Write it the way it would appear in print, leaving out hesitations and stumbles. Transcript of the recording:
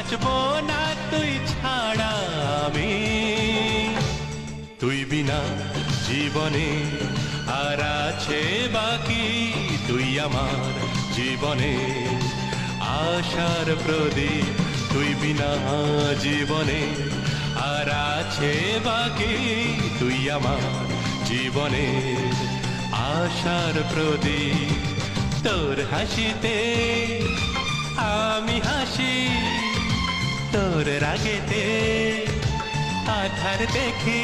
বাঁচবো না তুই ছাড়া আমি। তুই বিনা জীবনে আর আছে বাকি, তুই আমার জীবনে আশার প্রদীপ। তুই বিনা জীবনে আর আছে বাকি, তুই আমার জীবনে আশার প্রদীপ। তোর হাসিতে আমি হাসি, তোর রাগেতে আধার দেখি।